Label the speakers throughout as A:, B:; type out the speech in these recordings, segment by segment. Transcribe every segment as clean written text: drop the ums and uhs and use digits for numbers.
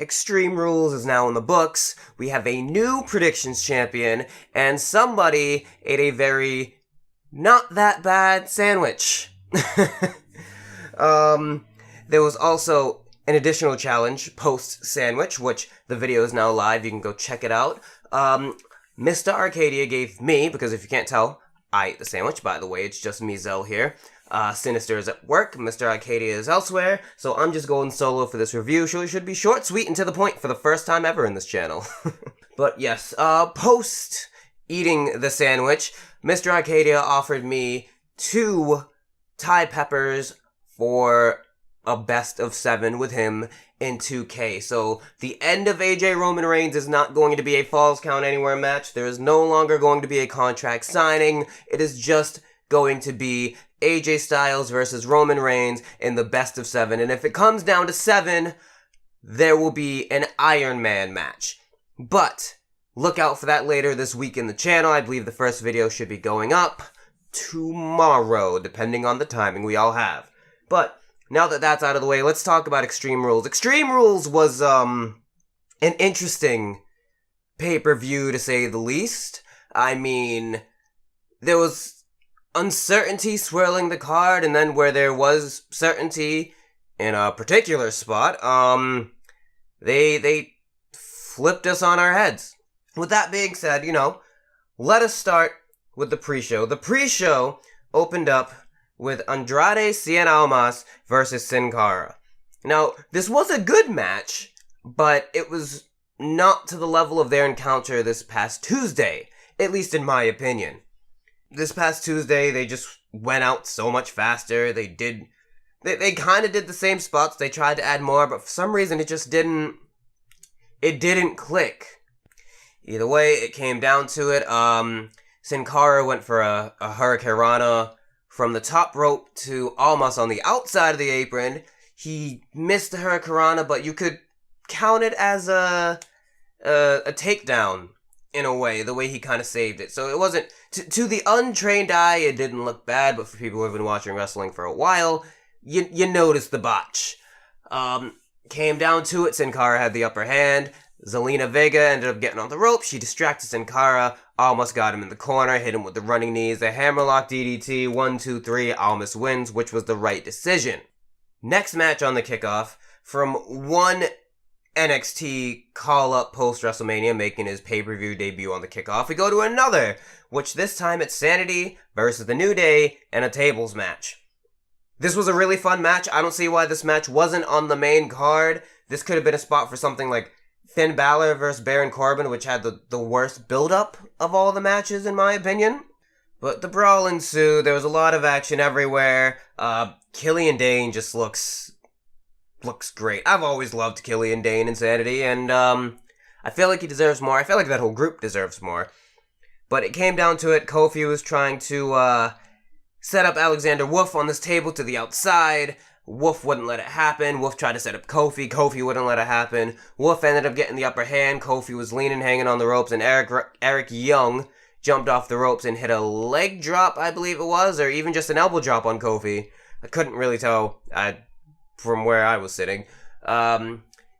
A: Extreme Rules is now in the books. We have a new predictions champion, and somebody ate a very not that bad sandwich. There was also an additional challenge post-sandwich, which the video is now live. You can go check it out. Mr. Arcadia gave me, because if you can't tell, I ate the sandwich. By the way, it's just me, Zell, here. Sinister is at work, Mr. Arcadia is elsewhere, so I'm just going solo for this review. It should be short, sweet, and to the point for the first time ever in this channel. But yes, post eating the sandwich, Mr. Arcadia offered me 2 Thai peppers for a best of 7 with him in 2K. So the end of AJ Roman Reigns is not going to be a Falls Count Anywhere match. There is no longer going to be a contract signing. It is just going to be AJ Styles versus Roman Reigns in the best of 7. And if it comes down to 7, there will be an Iron Man match. But look out for that later this week in the channel. I believe the first video should be going up tomorrow, depending on the timing we all have. But now that that's out of the way, let's talk about Extreme Rules. Extreme Rules was an interesting pay-per-view, to say the least. I mean, there was uncertainty swirling the card, and then where there was certainty in a particular spot, they flipped us on our heads. With that being said, let us start with the pre-show. The pre-show opened up with Andrade Cien Almas versus Sin Cara. Now, this was a good match, but it was not to the level of their encounter this past Tuesday, at least in my opinion. This past Tuesday, they just went out so much faster. They kind of did the same spots. They tried to add more, but for some reason it just didn't click. Either way, it came down to it. Sin Cara went for a Hurricanrana from the top rope to Almas on the outside of the apron. He missed the Hurricanrana, but you could count it as a takedown in a way, the way he kind of saved it. So it wasn't, to the untrained eye, it didn't look bad, but for people who have been watching wrestling for a while, you noticed the botch. Came down to it, Sin Cara had the upper hand. Zelina Vega ended up getting on the rope. She distracted Sin Cara. Almas got him in the corner, hit him with the running knees, a hammerlock DDT, 1, 2, 3, Almas wins, which was the right decision. Next match on the kickoff, from one NXT call-up post-WrestleMania, making his pay-per-view debut on the kickoff, we go to another, which this time it's Sanity versus The New Day in a tables match. This was a really fun match. I don't see why this match wasn't on the main card. This could have been a spot for something like Finn Balor versus Baron Corbin, which had the worst build-up of all the matches, in my opinion. But the brawl ensued. There was a lot of action everywhere. Killian Dane just looks great. I've always loved Killian Dane in Sanity, and I feel like he deserves more. I feel like that whole group deserves more. But it came down to it. Kofi was trying to set up Alexander Wolf on this table to the outside. Wolf wouldn't let it happen. Wolf tried to set up Kofi. Kofi wouldn't let it happen. Wolf ended up getting the upper hand. Kofi was leaning, hanging on the ropes, and Eric Young jumped off the ropes and hit a leg drop, I believe it was, or even just an elbow drop on Kofi. I couldn't really tell from where I was sitting.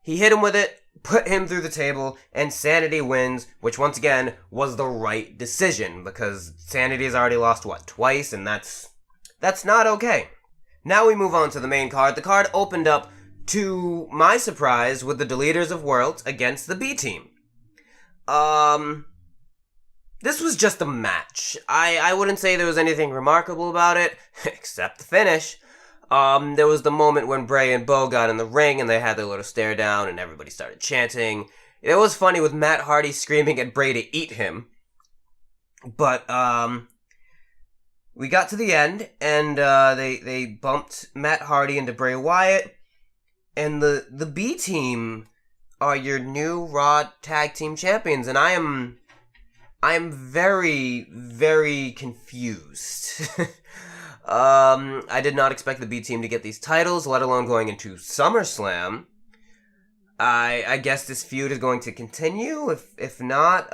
A: He hit him with it, put him through the table, and Sanity wins, which once again was the right decision, because Sanity has already lost, twice, and that's not okay. Now we move on to the main card. The card opened up, to my surprise, with the Deleters of Worlds against the B-Team. This was just a match. I wouldn't say there was anything remarkable about it, except the finish. There was the moment when Bray and Bo got in the ring and they had their little stare down and everybody started chanting. It was funny with Matt Hardy screaming at Bray to eat him. But, we got to the end, and they bumped Matt Hardy into Bray Wyatt, and the B-Team are your new Raw Tag Team Champions, and I am very, very confused. I did not expect the B-Team to get these titles, let alone going into SummerSlam. I guess this feud is going to continue, if not,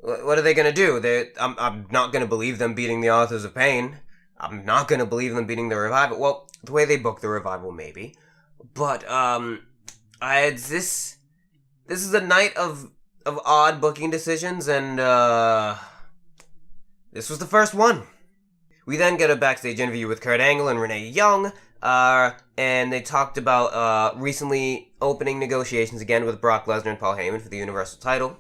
A: what are they gonna do? I'm not gonna believe them beating the Authors of Pain. I'm not gonna believe them beating the Revival. Well, the way they booked the Revival, maybe. But, this is a night of odd booking decisions, and, this was the first one. We then get a backstage interview with Kurt Angle and Renee Young, and they talked about, recently opening negotiations again with Brock Lesnar and Paul Heyman for the Universal title.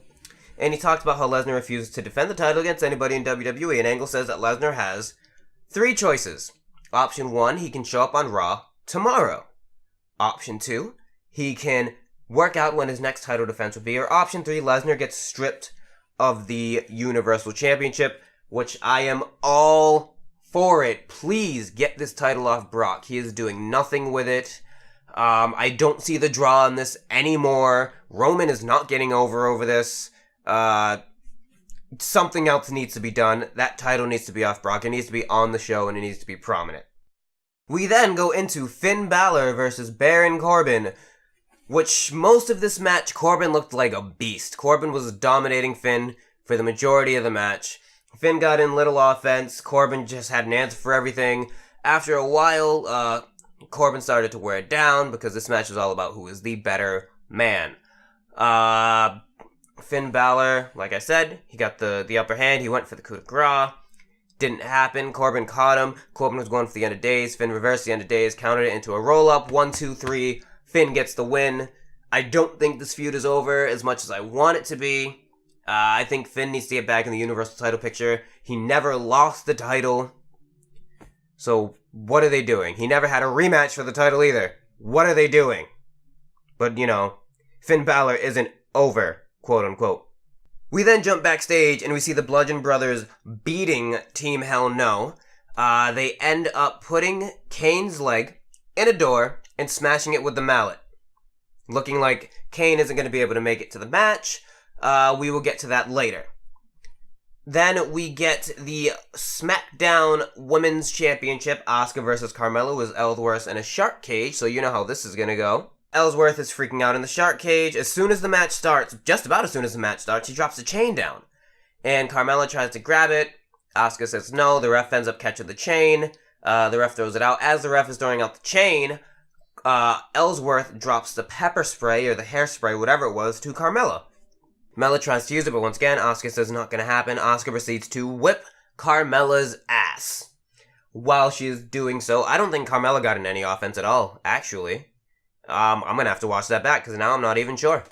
A: And he talked about how Lesnar refuses to defend the title against anybody in WWE, and Angle says that Lesnar has 3 choices. Option 1, he can show up on Raw tomorrow. Option 2, he can work out when his next title defense would be. Or option 3, Lesnar gets stripped of the Universal Championship, which I am all for it. Please get this title off Brock. He is doing nothing with it. I don't see the draw in this anymore. Roman is not getting over this. Something else needs to be done. That title needs to be off Brock. It needs to be on the show, and it needs to be prominent. We then go into Finn Balor versus Baron Corbin, which most of this match, Corbin looked like a beast. Corbin was dominating Finn for the majority of the match. Finn got in little offense. Corbin just had an answer for everything. After a while, Corbin started to wear it down because this match was all about who is the better man. Finn Balor, like I said, he got the upper hand. He went for the coup de grace. Didn't happen. Corbin caught him. Corbin was going for the end of days. Finn reversed the end of days, countered it into a roll-up. 1, 2, 3. Finn gets the win. I don't think this feud is over as much as I want it to be. I think Finn needs to get back in the Universal title picture. He never lost the title. So, what are they doing? He never had a rematch for the title either. What are they doing? But, Finn Balor isn't over, quote unquote. We then jump backstage and we see the Bludgeon Brothers beating Team Hell No. They end up putting Kane's leg in a door and smashing it with the mallet. Looking like Kane isn't going to be able to make it to the match. We will get to that later. Then we get the SmackDown Women's Championship. Asuka versus Carmella with Ellsworth in a shark cage, so you know how this is going to go. Ellsworth is freaking out in the shark cage. As soon as the match starts, just about as soon as the match starts, he drops the chain down. And Carmella tries to grab it. Asuka says no. The ref ends up catching the chain. The ref throws it out. As the ref is throwing out the chain, Ellsworth drops the pepper spray, or the hairspray, whatever it was, to Carmella. Carmella tries to use it, but once again, Asuka says not going to happen. Asuka proceeds to whip Carmella's ass. While she is doing so, I don't think Carmella got in any offense at all, actually. I'm going to have to watch that back, because now I'm not even sure.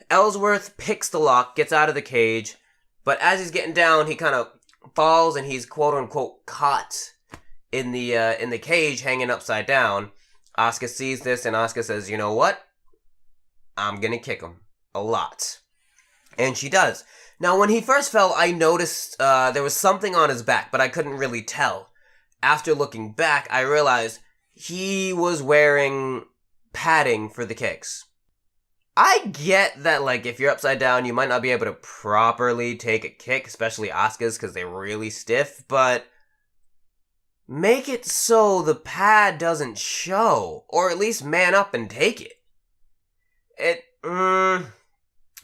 A: Ellsworth picks the lock, gets out of the cage, but as he's getting down, he kind of falls, and he's quote-unquote caught in the cage, hanging upside down. Asuka sees this, and Asuka says, you know what? I'm going to kick him. A lot. And she does. Now, when he first fell, I noticed there was something on his back, but I couldn't really tell. After looking back, I realized he was wearing padding for the kicks. I get that, if you're upside down, you might not be able to properly take a kick, especially Asuka's, because they're really stiff, but make it so the pad doesn't show, or at least man up and take it. It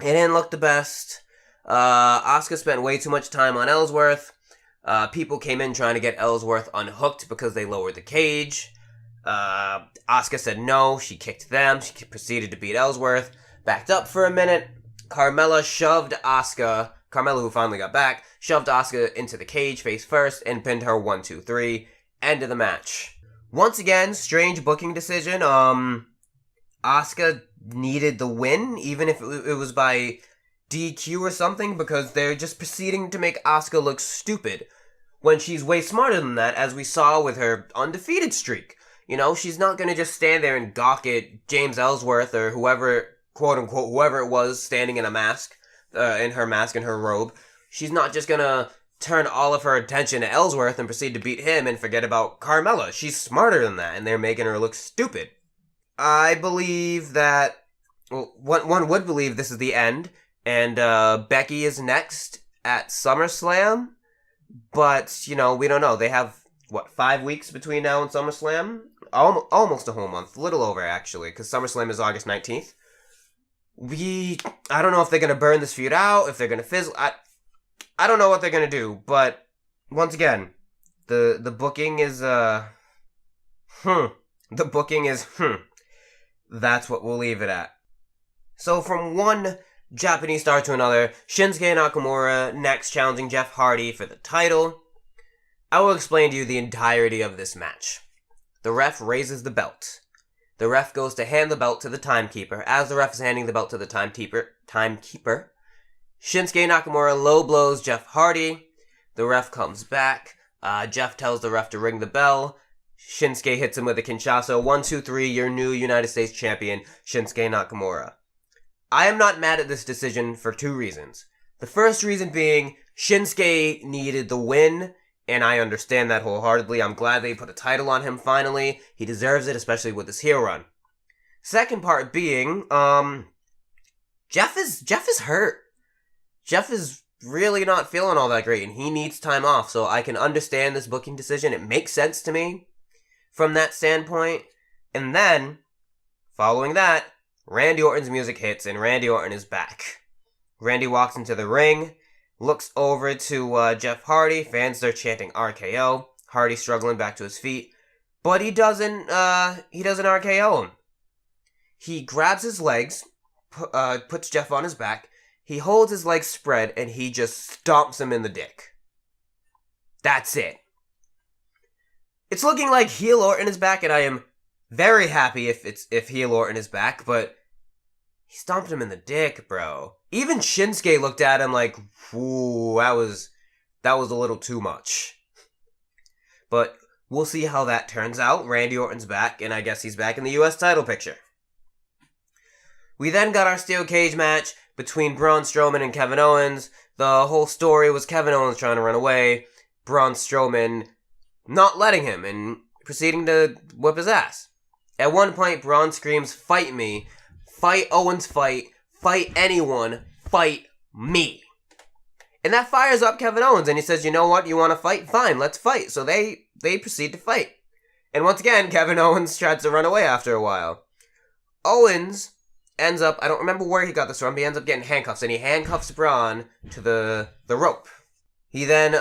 A: didn't look the best. Asuka spent way too much time on Ellsworth. People came in trying to get Ellsworth unhooked because they lowered the cage. Asuka said no, she kicked them, she proceeded to beat Ellsworth, backed up for a minute. Carmella shoved Asuka, Carmella who finally got back, shoved Asuka into the cage face first and pinned her 1, 2, 3. End of the match. Once again, strange booking decision. Asuka needed the win, even if it was by DQ or something, because they're just proceeding to make Asuka look stupid when she's way smarter than that, as we saw with her undefeated streak. She's not going to just stand there and gawk at James Ellsworth or whoever, quote-unquote, whoever it was standing in a mask, in her mask and her robe. She's not just going to turn all of her attention to Ellsworth and proceed to beat him and forget about Carmella. She's smarter than that, and they're making her look stupid. I believe that, one would believe this is the end, and Becky is next at SummerSlam, but, we don't know. They have, 5 weeks between now and SummerSlam? Almost a whole month, a little over, actually, because SummerSlam is August 19th. I don't know if they're going to burn this feud out, if they're going to fizzle. I don't know what they're going to do, but, once again, The booking is, The booking is, That's what we'll leave it at. So from one Japanese star to another, Shinsuke Nakamura next challenging Jeff Hardy for the title. I will explain to you the entirety of this match. The ref raises the belt. The ref goes to hand the belt to the timekeeper. As the ref is handing the belt to the timekeeper, Shinsuke Nakamura low blows Jeff Hardy. The ref comes back. Jeff tells the ref to ring the bell. Shinsuke hits him with a Kinshasa. 1, 2, 3, your new United States champion, Shinsuke Nakamura. I am not mad at this decision for 2 reasons. The first reason being, Shinsuke needed the win, and I understand that wholeheartedly. I'm glad they put a title on him finally. He deserves it, especially with his heel run. Second part being, Jeff is hurt. Jeff is really not feeling all that great, and he needs time off, so I can understand this booking decision. It makes sense to me from that standpoint. And then, following that, Randy Orton's music hits, and Randy Orton is back. Randy walks into the ring, looks over to Jeff Hardy. Fans are chanting RKO. Hardy struggling back to his feet, but he doesn't RKO him. He grabs his legs, puts Jeff on his back. He holds his legs spread, and he just stomps him in the dick. That's it. It's looking like heel Orton is back, and I am very happy if heel Orton is back, but he stomped him in the dick, bro. Even Shinsuke looked at him like, ooh, that was a little too much. But we'll see how that turns out. Randy Orton's back, and I guess he's back in the US title picture. We then got our steel cage match between Braun Strowman and Kevin Owens. The whole story was Kevin Owens trying to run away, Braun Strowman not letting him, and proceeding to whip his ass. At one point, Braun screams, "Fight me. Fight Owens, fight anyone, fight me." And that fires up Kevin Owens, and he says, you know what, you want to fight? Fine, let's fight. So they proceed to fight. And once again, Kevin Owens tries to run away after a while. Owens ends up, I don't remember where he got this from, but he ends up getting handcuffs, and he handcuffs Braun to the rope. He then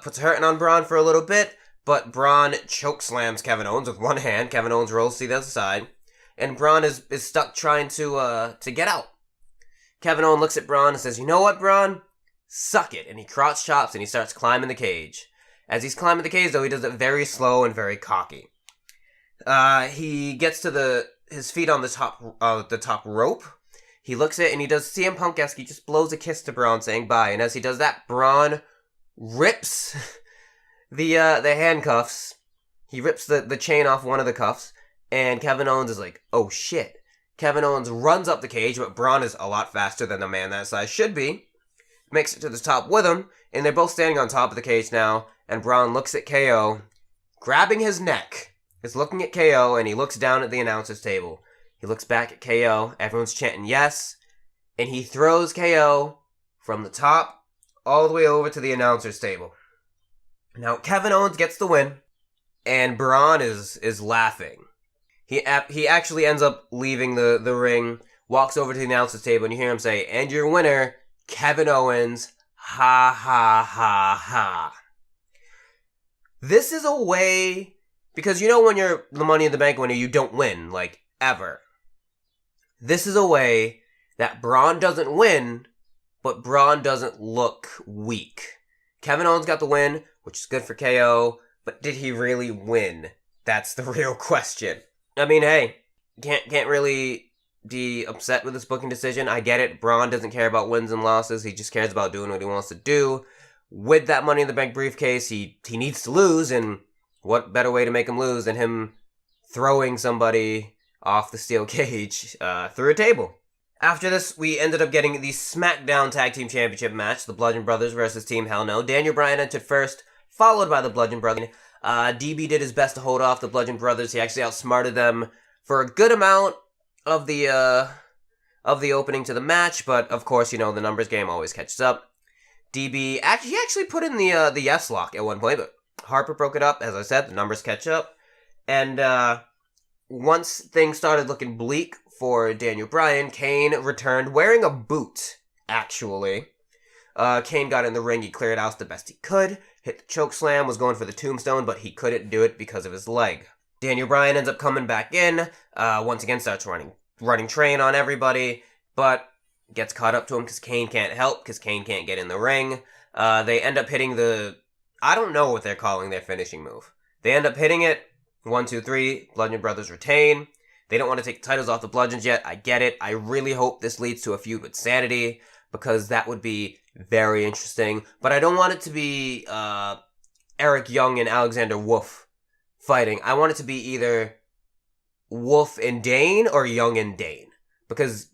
A: puts a hurting on Braun for a little bit, but Braun chokeslams Kevin Owens with one hand. Kevin Owens rolls to the other side, and Braun is stuck trying to get out. Kevin Owens looks at Braun and says, you know what, Braun? Suck it. And he crotch chops and he starts climbing the cage. As he's climbing the cage, though, he does it very slow and very cocky. He gets to his feet on the top rope. He looks at it and he does CM Punk-esque. He just blows a kiss to Braun saying bye. And as he does that, Braun rips the handcuffs. He rips the chain off one of the cuffs. And Kevin Owens is like, oh shit. Kevin Owens runs up the cage, but Braun is a lot faster than a man that size should be. Makes it to the top with him, and they're both standing on top of the cage now, and Braun looks at KO, grabbing his neck, is looking at KO, and he looks down at the announcer's table. He looks back at KO, everyone's chanting yes, and he throws KO from the top all the way over to the announcer's table. Now, Kevin Owens gets the win, and Braun is laughing. He actually ends up leaving the ring, walks over to the announcer's table, and you hear him say, and your winner, Kevin Owens, ha ha ha ha. This is a way, because you know when you're the Money in the Bank winner, you don't win, like, ever. This is a way that Braun doesn't win, but Braun doesn't look weak. Kevin Owens got the win, which is good for KO, but did he really win? That's the real question. I mean, hey, can't really be upset with this booking decision. I get it. Braun doesn't care about wins and losses. He just cares about doing what he wants to do. With that Money in the Bank briefcase, he needs to lose, and what better way to make him lose than him throwing somebody off the steel cage through a table. After this, we ended up getting the SmackDown Tag Team Championship match, the Bludgeon Brothers versus Team Hell No. Daniel Bryan entered first, followed by the Bludgeon Brothers. DB did his best to hold off the Bludgeon Brothers. He actually outsmarted them for a good amount of the opening to the match, but of course, you know, the numbers game always catches up. DB actually put in the yes lock at one point, but Harper broke it up. As I said, the numbers catch up, and once things started looking bleak for Daniel Bryan, Kane returned wearing a boot. Actually, Kane got in the ring. He cleared out the best he could. hit the choke slam, was going for the tombstone, but he couldn't do it because of his leg. Daniel Bryan ends up coming back in, once again starts running train on everybody, but gets caught up to him because Kane can't help, because Kane can't get in the ring. They end up hitting I don't know what they're calling their finishing move. They end up hitting it, 1, 2, 3, Bludgeon Brothers retain. They don't want to take the titles off the Bludgeons yet, I get it. I really hope this leads to a feud with Sanity, because that would be very interesting. But I don't want it to be Eric Young and Alexander Wolf fighting. I want it to be either Wolf and Dane or Young and Dane. Because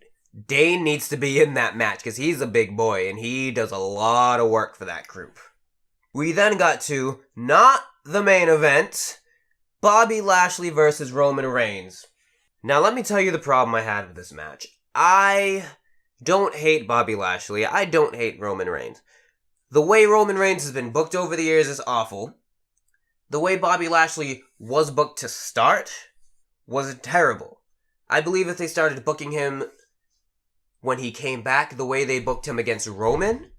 A: Dane needs to be in that match, because he's a big boy, and he does a lot of work for that group. We then got to, not the main event, Bobby Lashley versus Roman Reigns. Now let me tell you the problem I had with this match. I don't hate Bobby Lashley, I don't hate Roman Reigns. The way Roman Reigns has been booked over the years is awful. The way Bobby Lashley was booked to start was terrible. I believe if they started booking him when he came back the way they booked him against Roman,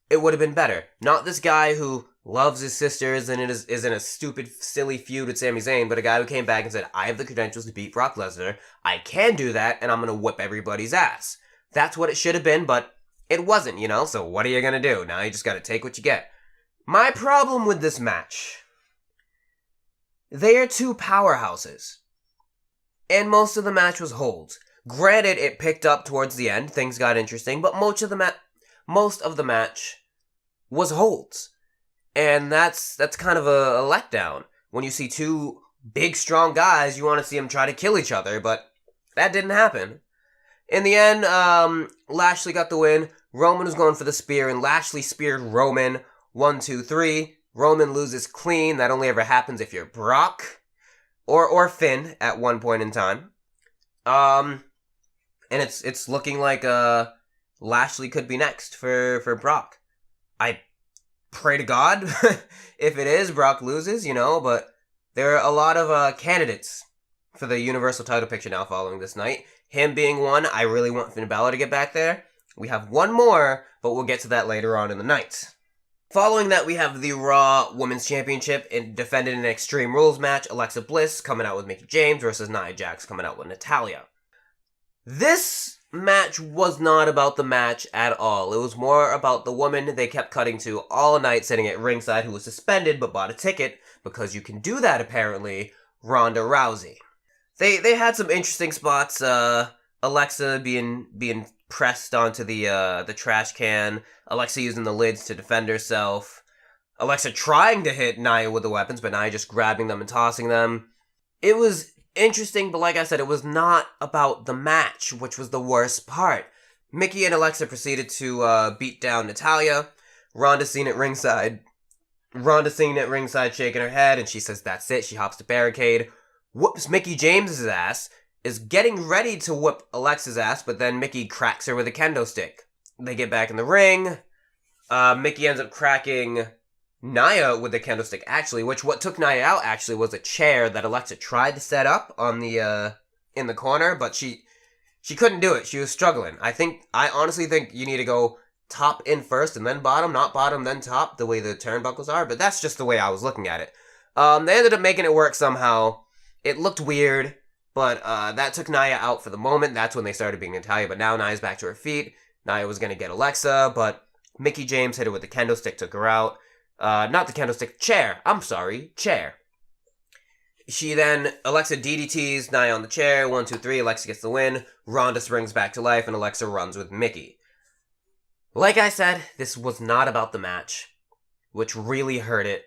A: it would have been better. Not this guy who loves his sisters and is in a stupid, silly feud with Sami Zayn, but a guy who came back and said, I have the credentials to beat Brock Lesnar, I can do that, and I'm gonna whip everybody's ass. That's what it should have been, but it wasn't, so what are you gonna do? Now you just gotta take what you get. My problem with this match, they are two powerhouses, and most of the match was holds. Granted, it picked up towards the end, things got interesting, but most of the match was holds. And that's kind of a letdown. When you see two big, strong guys, you want to see them try to kill each other, but that didn't happen. In the end, Lashley got the win. Roman was going for the spear, and Lashley speared Roman. 1, 2, 3. Roman loses clean. That only ever happens if you're Brock or Finn at one point in time. And it's looking like Lashley could be next for Brock. I pray to God if it is, Brock loses, but there are a lot of candidates for the Universal title picture now following this night. Him being one, I really want Finn Balor to get back there. We have one more, but we'll get to that later on in the night. Following that, we have the Raw Women's Championship defended in an Extreme Rules match. Alexa Bliss coming out with Mickie James versus Nia Jax coming out with Natalya. This match was not about the match at all. It was more about the woman they kept cutting to all night sitting at ringside who was suspended but bought a ticket, because you can do that apparently, Ronda Rousey. They had some interesting spots, Alexa being pressed onto the trash can, Alexa using the lids to defend herself, Alexa trying to hit Nia with the weapons, but Nia just grabbing them and tossing them. It was interesting, but like I said, it was not about the match, which was the worst part. Mickie and Alexa proceeded to beat down Natalya. Ronda seen at ringside shaking her head, and she says that's it. She hops the barricade, whoops Mickie James's ass, is getting ready to whoop Alexa's ass, but then Mickie cracks her with a kendo stick. They get back in the ring. Mickie ends up cracking Nia with the kendo stick, actually, what took Nia out, actually, was a chair that Alexa tried to set up on the, in the corner, but she couldn't do it. She was struggling. I honestly think you need to go top in first and then bottom, not bottom then top, the way the turnbuckles are, but that's just the way I was looking at it. They ended up making it work somehow. It looked weird, but that took Nia out for the moment. That's when they started being Natalya, but now Nia's back to her feet. Nia was going to get Alexa, but Mickie James hit her with the kendo stick, took her out. Not the kendo stick, chair. Chair. Alexa DDTs Nia on the chair. 1, 2, 3, Alexa gets the win. Ronda springs back to life, and Alexa runs with Mickie. Like I said, this was not about the match, which really hurt it.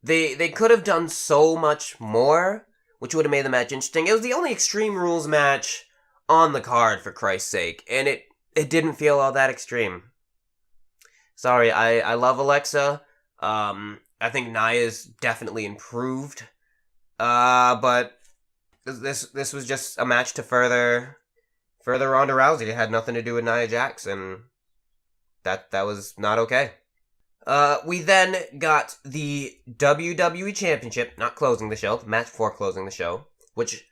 A: They could have done so much more, which would have made the match interesting. It was the only Extreme Rules match on the card, for Christ's sake, and it didn't feel all that extreme. Sorry, I love Alexa. I think Nia's definitely improved. But this was just a match to further Ronda Rousey. It had nothing to do with Nia Jax, and that was not okay. We then got the WWE Championship, not closing the show, match before closing the show, which,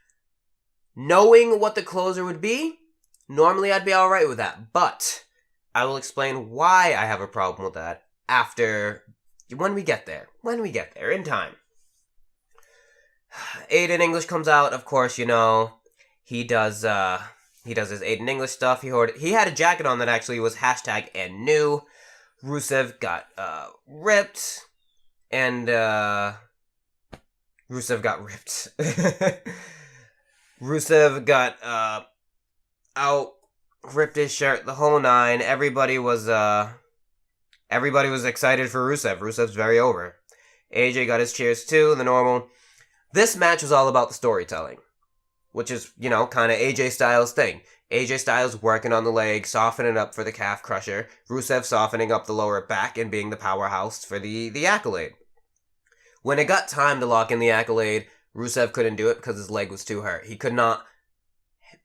A: knowing what the closer would be, normally I'd be alright with that, but I will explain why I have a problem with that after When we get there, in time. Aiden English comes out, of course, he does his Aiden English stuff. He had a jacket on that actually was hashtag and new. Rusev got ripped, and Rusev got ripped. Rusev got out, ripped his shirt, the whole nine. Everybody was excited for Rusev. Rusev's very over. AJ got his cheers too, the normal. This match was all about the storytelling, which is, kind of AJ Styles' thing. AJ Styles working on the leg, softening up for the calf crusher. Rusev softening up the lower back and being the powerhouse for the accolade. When it got time to lock in the accolade, Rusev couldn't do it because his leg was too hurt. He could not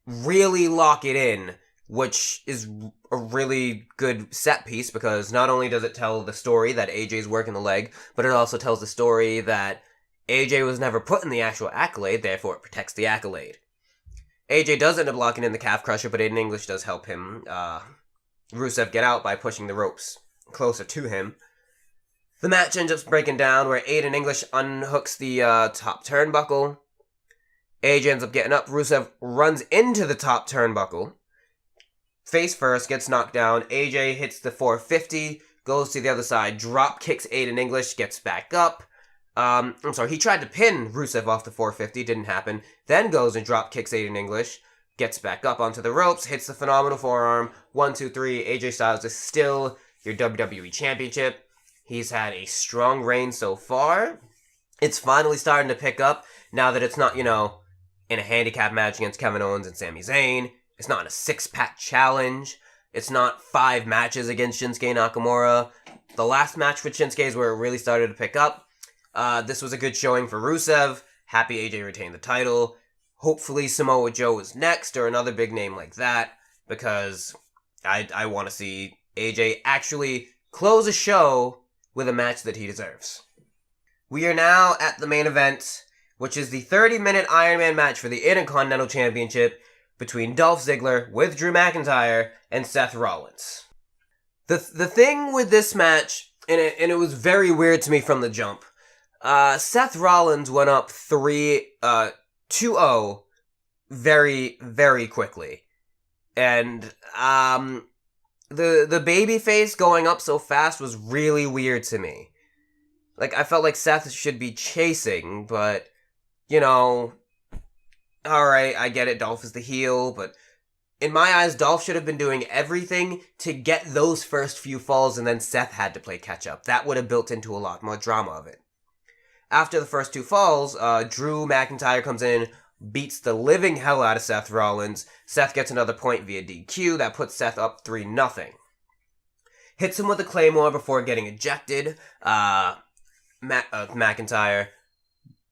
A: really lock it in, which is a really good set piece because not only does it tell the story that AJ's working the leg, but it also tells the story that AJ was never put in the actual accolade, therefore it protects the accolade. AJ does end up locking in the calf crusher, but Aiden English does help him, Rusev get out by pushing the ropes closer to him. The match ends up breaking down where Aiden English unhooks the top turnbuckle. AJ ends up getting up. Rusev runs into the top turnbuckle. Face first, gets knocked down. AJ hits the 450, goes to the other side, drop kicks Aiden English, gets back up. He tried to pin Rusev off the 450, didn't happen. Then goes and drop kicks Aiden English, gets back up onto the ropes, hits the phenomenal forearm. 1, 2, 3. AJ Styles is still your WWE Championship. He's had a strong reign so far. It's finally starting to pick up now that it's not, in a handicap match against Kevin Owens and Sami Zayn. It's not a 6-pack challenge. It's not 5 matches against Shinsuke Nakamura. The last match with Shinsuke is where it really started to pick up. This was a good showing for Rusev. Happy AJ retained the title. Hopefully Samoa Joe is next or another big name like that because I want to see AJ actually close a show with a match that he deserves. We are now at the main event, which is the 30-minute Iron Man match for the Intercontinental Championship between Dolph Ziggler with Drew McIntyre and Seth Rollins. The thing with this match, and it was very weird to me from the jump, Seth Rollins went up 2-0 very, very quickly. And the babyface going up so fast was really weird to me. I felt like Seth should be chasing, but, alright, I get it, Dolph is the heel, but in my eyes, Dolph should have been doing everything to get those first few falls, and then Seth had to play catch-up. That would have built into a lot more drama of it. After the first 2 falls, Drew McIntyre comes in, beats the living hell out of Seth Rollins. Seth gets another point via DQ. That puts Seth up 3-0. Hits him with a Claymore before getting ejected. McIntyre.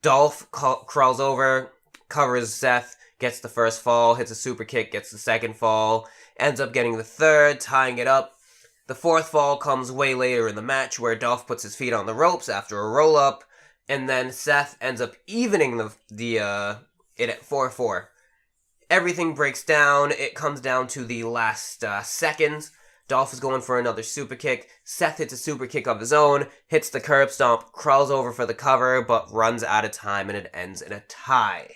A: Dolph crawls over, covers Seth, gets the first fall, hits a super kick, gets the second fall, ends up getting the third, tying it up. The 4th fall comes way later in the match where Dolph puts his feet on the ropes after a roll-up, and then Seth ends up evening it at 4-4. Everything breaks down. It comes down to the last seconds. Dolph is going for another super kick. Seth hits a super kick of his own, hits the curb stomp, crawls over for the cover, but runs out of time and it ends in a tie.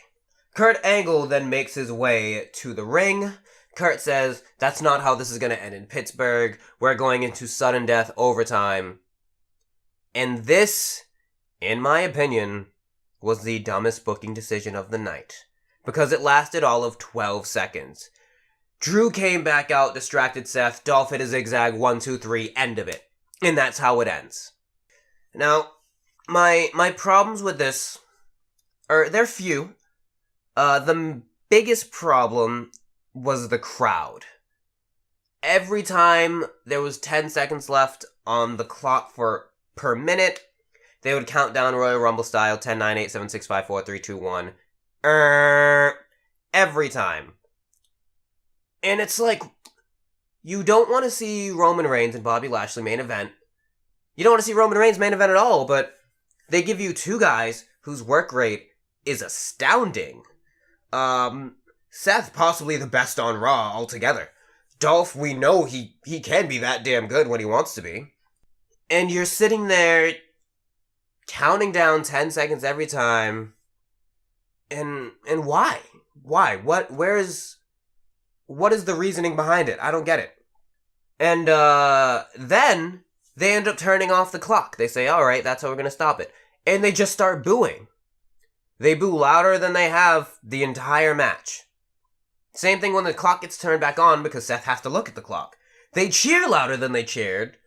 A: Kurt Angle then makes his way to the ring. Kurt says, that's not how this is going to end in Pittsburgh. We're going into sudden death overtime. And this, in my opinion, was the dumbest booking decision of the night, because it lasted all of 12 seconds. Drew came back out, distracted Seth, Dolph hit a zigzag, 1, 2, 3, end of it. And that's how it ends. Now, my problems with this they're few. The biggest problem was the crowd. Every time there was 10 seconds left on the clock per minute, they would count down Royal Rumble style, 10, 9, 8, 7, 6, 5, 4, 3, 2, 1. Every time. And it's like, you don't want to see Roman Reigns and Bobby Lashley main event. You don't want to see Roman Reigns main event at all, but they give you 2 guys whose work rate is astounding. Seth, possibly the best on Raw altogether. Dolph, we know he can be that damn good when he wants to be. And you're sitting there counting down 10 seconds every time. And why? Why? What is the reasoning behind it? I don't get it. And then they end up turning off the clock. They say, alright, that's how we're gonna stop it. And they just start booing. They boo louder than they have the entire match. Same thing when the clock gets turned back on because Seth has to look at the clock. They cheer louder than they cheered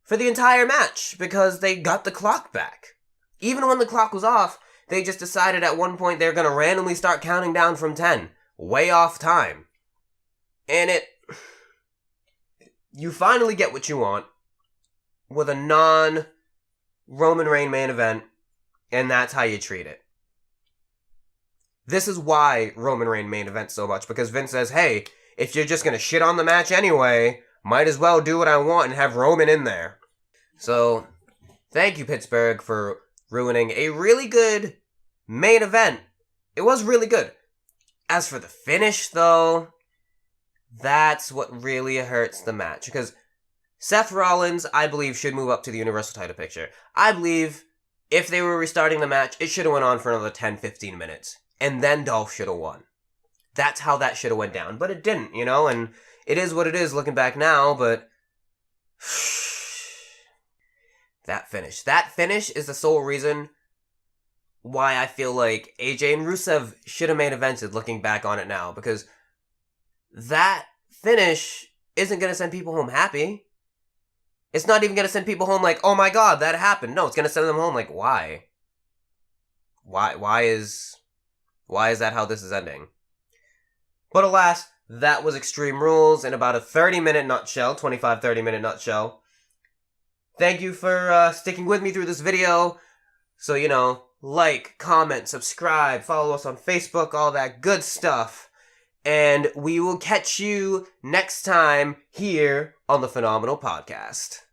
A: for the entire match because they got the clock back. Even when the clock was off, they just decided at one point they're gonna randomly start counting down from 10. Way off time. And you finally get what you want with a non-Roman Reigns main event, and that's how you treat it. This is why Roman Reigns main event so much, because Vince says, hey, if you're just gonna shit on the match anyway, might as well do what I want and have Roman in there. So, thank you, Pittsburgh, for ruining a really good main event. It was really good. As for the finish, though, that's what really hurts the match. Because Seth Rollins, I believe, should move up to the Universal title picture. I believe if they were restarting the match, it should have went on for another 10-15 minutes. And then Dolph should have won. That's how that should have went down. But it didn't, and it is what it is looking back now, but that finish is the sole reason why I feel like AJ and Rusev should have main evented looking back on it now, because that finish isn't going to send people home happy. It's not even going to send people home like, oh my god, that happened. No, it's going to send them home like, why? Why is that how this is ending? But alas, that was Extreme Rules in about a 30-minute nutshell, 25-30-minute nutshell. Thank you for sticking with me through this video. So, like, comment, subscribe, follow us on Facebook, all that good stuff. And we will catch you next time here on the Phenomenal Podcast.